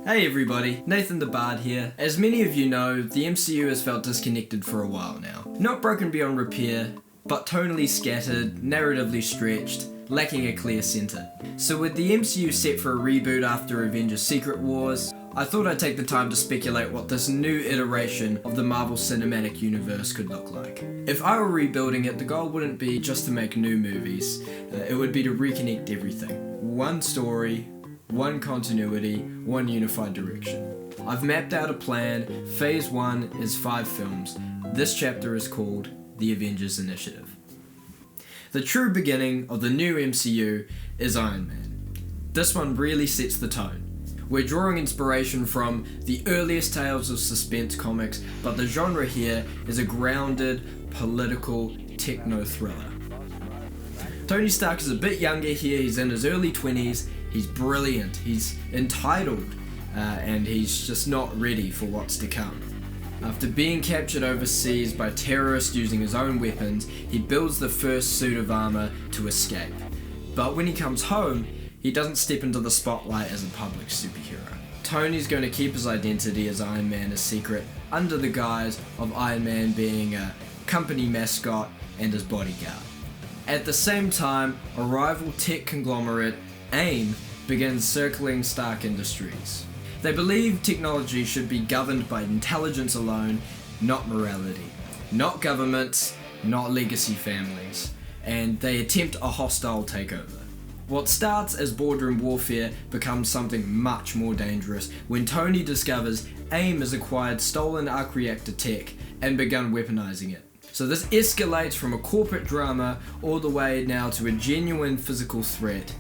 Hey everybody, Nathan the Bard here. As many of you know, the MCU has felt disconnected for a while now. Not broken beyond repair, but tonally scattered, narratively stretched, lacking a clear centre. So with the MCU set for a reboot after Avengers Secret Wars, I thought I'd take the time to speculate what this new iteration of the Marvel Cinematic Universe could look like. If I were rebuilding it, the goal wouldn't be just to make new movies, it would be to reconnect everything. One story, one continuity, one unified direction. I've mapped out a plan. Phase 1 is 5 films. This chapter is called The Avengers Initiative. The true beginning of the new MCU is Iron Man. This one really sets the tone. We're drawing inspiration from the earliest tales of suspense comics, but the genre here is a grounded, political, techno-thriller. Tony Stark is a bit younger here, he's in his early 20s, he's brilliant, he's entitled, and he's just not ready for what's to come. After being captured overseas by terrorists using his own weapons, he builds the first suit of armor to escape. But when he comes home, he doesn't step into the spotlight as a public superhero. Tony's going to keep his identity as Iron Man a secret under the guise of Iron Man being a company mascot and his bodyguard. At the same time, a rival tech conglomerate, AIM, begins circling Stark Industries. They believe technology should be governed by intelligence alone, not morality. Not governments, not legacy families. And they attempt a hostile takeover. What starts as boardroom warfare becomes something much more dangerous when Tony discovers AIM has acquired stolen arc reactor tech and begun weaponizing it. So this escalates from a corporate drama all the way now to a genuine physical threat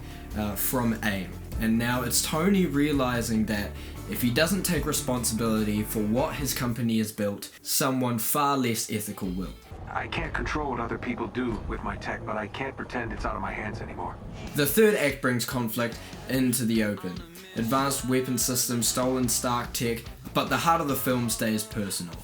from AIM. And now it's Tony realizing that if he doesn't take responsibility for what his company has built, someone far less ethical will. I can't control what other people do with my tech, but I can't pretend it's out of my hands anymore. The third act brings conflict into the open. Advanced weapon systems, stolen Stark tech, but the heart of the film stays personal.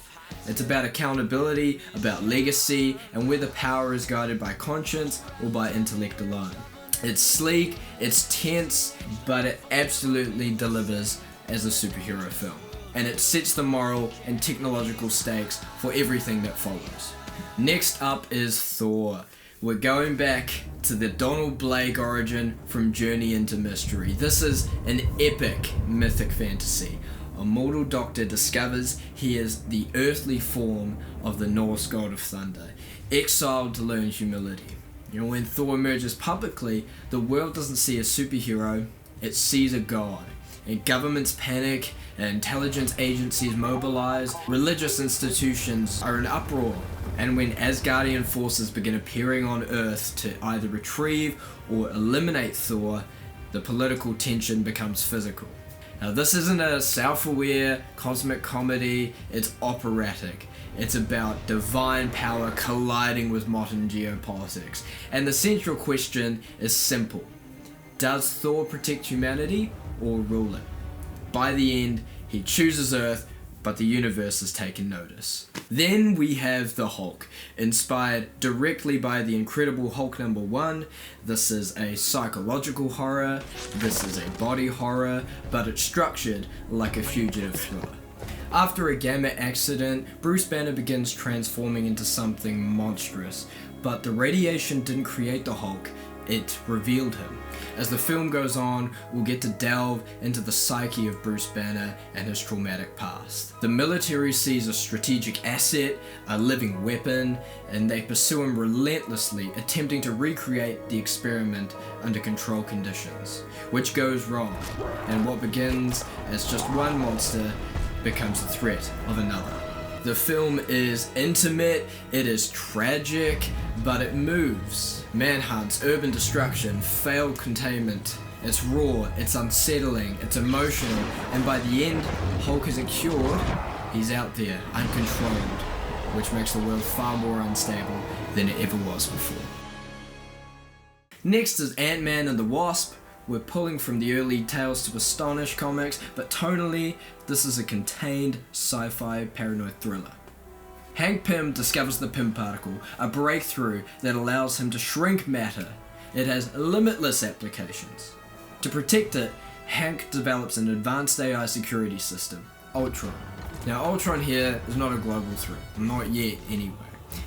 It's about accountability, about legacy, and whether power is guided by conscience or by intellect alone. It's sleek, it's tense, but it absolutely delivers as a superhero film. And it sets the moral and technological stakes for everything that follows. Next up is Thor. We're going back to the Donald Blake origin from Journey into Mystery. This is an epic mythic fantasy. A mortal doctor discovers he is the earthly form of the Norse god of thunder, exiled to learn humility. When Thor emerges publicly, the world doesn't see a superhero, it sees a god. And governments panic, intelligence agencies mobilize, religious institutions are in uproar. And when Asgardian forces begin appearing on Earth to either retrieve or eliminate Thor, the political tension becomes physical. Now this isn't a self-aware cosmic comedy, it's operatic. It's about divine power colliding with modern geopolitics. And the central question is simple. Does Thor protect humanity or rule it? By the end, he chooses Earth, but the universe has taken notice. Then we have the Hulk, inspired directly by the Incredible Hulk #1. This is a psychological horror, this is a body horror, but it's structured like a fugitive thriller. After a gamma accident, Bruce Banner begins transforming into something monstrous, but the radiation didn't create the Hulk, it revealed him. As the film goes on, we'll get to delve into the psyche of Bruce Banner and his traumatic past. The military sees a strategic asset, a living weapon, and they pursue him relentlessly, attempting to recreate the experiment under controlled conditions. Which goes wrong, and what begins as just one monster becomes the threat of another. The film is intimate, it is tragic, but it moves. Manhunts, urban destruction, failed containment. It's raw, it's unsettling, it's emotional, and by the end, Hulk isn't cured, he's out there, uncontrolled, which makes the world far more unstable than it ever was before. Next is Ant-Man and the Wasp. We're pulling from the early Tales to Astonish comics, but tonally, this is a contained sci-fi paranoid thriller. Hank Pym discovers the Pym particle, a breakthrough that allows him to shrink matter. It has limitless applications. To protect it, Hank develops an advanced AI security system, Ultron. Now Ultron here is not a global threat, not yet anyway.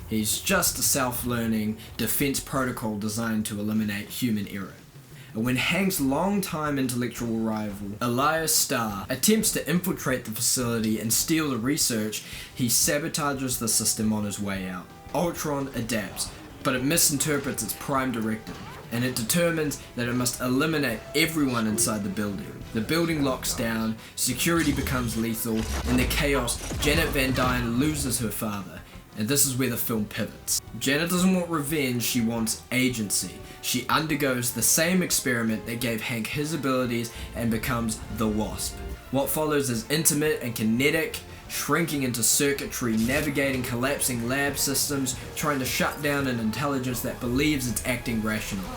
He's just a self-learning defense protocol designed to eliminate human error. And when Hank's longtime intellectual rival, Elias Starr, attempts to infiltrate the facility and steal the research, he sabotages the system on his way out. Ultron adapts, but it misinterprets its prime directive, and it determines that it must eliminate everyone inside the building. The building locks down, security becomes lethal, in the chaos, Janet Van Dyne loses her father, and this is where the film pivots. Janet doesn't want revenge, she wants agency. She undergoes the same experiment that gave Hank his abilities and becomes the Wasp. What follows is intimate and kinetic, shrinking into circuitry, navigating collapsing lab systems, trying to shut down an intelligence that believes it's acting rationally.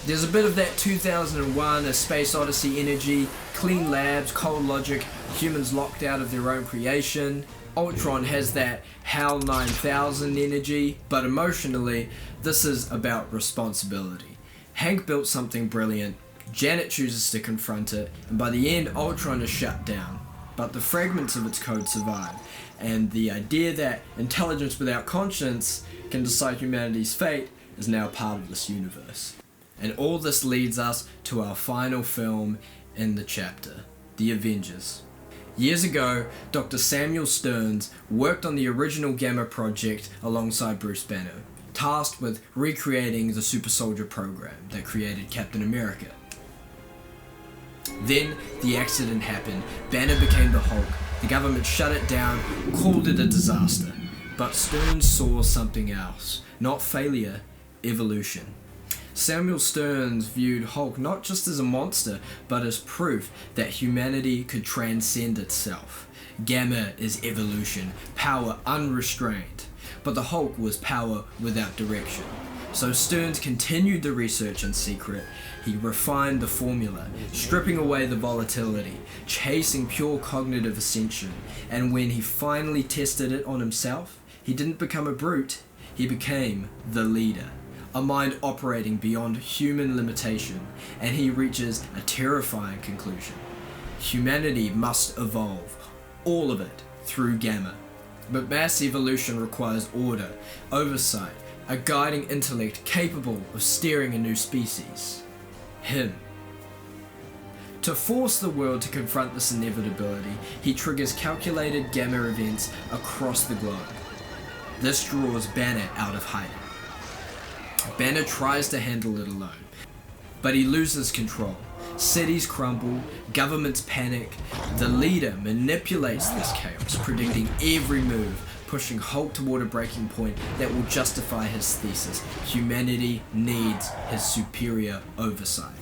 There's a bit of that 2001 A Space Odyssey energy, clean labs, cold logic, humans locked out of their own creation. Ultron has that HAL 9000 energy, but emotionally, this is about responsibility. Hank built something brilliant, Janet chooses to confront it, and by the end, Ultron is shut down. But the fragments of its code survive, and the idea that intelligence without conscience can decide humanity's fate is now part of this universe. And all this leads us to our final film in the chapter, The Avengers. Years ago, Dr. Samuel Stearns worked on the original Gamma project alongside Bruce Banner, tasked with recreating the super soldier program that created Captain America. Then the accident happened, Banner became the Hulk, the government shut it down, called it a disaster. But Stearns saw something else, not failure, evolution. Samuel Stearns viewed Hulk not just as a monster, but as proof that humanity could transcend itself. Gamma is evolution, power unrestrained, but the Hulk was power without direction. So Stearns continued the research in secret. He refined the formula, stripping away the volatility, chasing pure cognitive ascension, and when he finally tested it on himself, he didn't become a brute, he became the leader. A mind operating beyond human limitation, and he reaches a terrifying conclusion. Humanity must evolve, all of it, through Gamma. But mass evolution requires order, oversight, a guiding intellect capable of steering a new species. Him. To force the world to confront this inevitability, he triggers calculated Gamma events across the globe. This draws Banner out of hiding. Banner tries to handle it alone, but he loses control. Cities crumble, governments panic. The leader manipulates this chaos, predicting every move, pushing Hulk toward a breaking point that will justify his thesis. Humanity needs his superior oversight.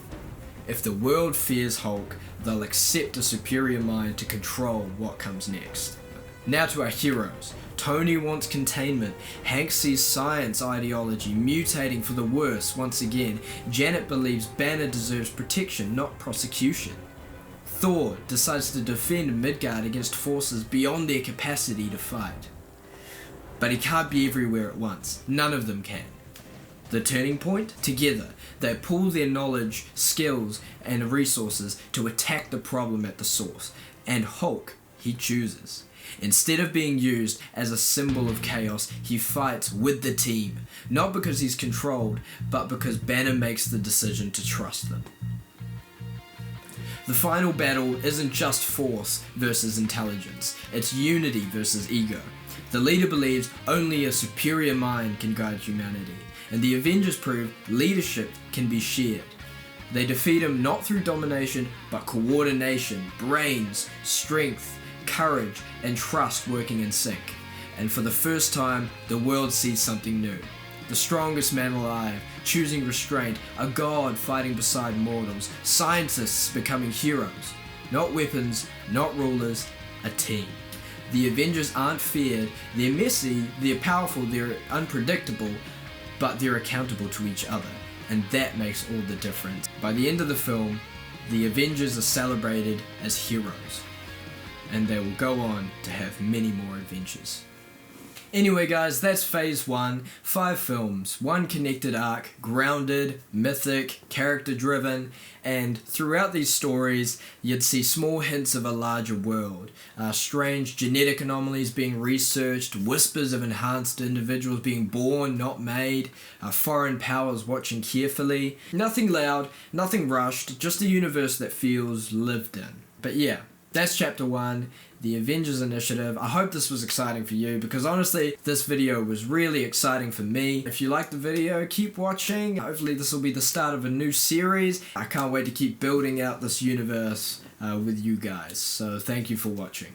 If the world fears Hulk, they'll accept a superior mind to control what comes next. Now to our heroes. Tony wants containment. Hank sees science ideology mutating for the worse once again. Janet believes Banner deserves protection, not prosecution. Thor decides to defend Midgard against forces beyond their capacity to fight. But he can't be everywhere at once. None of them can. The turning point? Together, they pool their knowledge, skills, and resources to attack the problem at the source. And Hulk, he chooses. Instead of being used as a symbol of chaos, he fights with the team. Not because he's controlled, but because Banner makes the decision to trust them. The final battle isn't just force versus intelligence, it's unity versus ego. The leader believes only a superior mind can guide humanity, and the Avengers prove leadership can be shared. They defeat him not through domination, but coordination, brains, strength, courage, and trust working in sync. And for the first time, the world sees something new. The strongest man alive, choosing restraint, a god fighting beside mortals, scientists becoming heroes. Not weapons, not rulers, a team. The Avengers aren't feared, they're messy, they're powerful, they're unpredictable, but they're accountable to each other. And that makes all the difference. By the end of the film, the Avengers are celebrated as heroes. And they will go on to have many more adventures. Anyway guys, that's phase 1, 5 films, 1 connected arc, grounded, mythic, character driven, and throughout these stories you'd see small hints of a larger world. Strange genetic anomalies being researched, whispers of enhanced individuals being born, not made, foreign powers watching carefully. Nothing loud, nothing rushed, just a universe that feels lived in. But yeah, that's chapter 1, the Avengers Initiative. I hope this was exciting for you, because honestly, this video was really exciting for me. If you liked the video, keep watching. Hopefully this will be the start of a new series. I can't wait to keep building out this universe with you guys. So thank you for watching.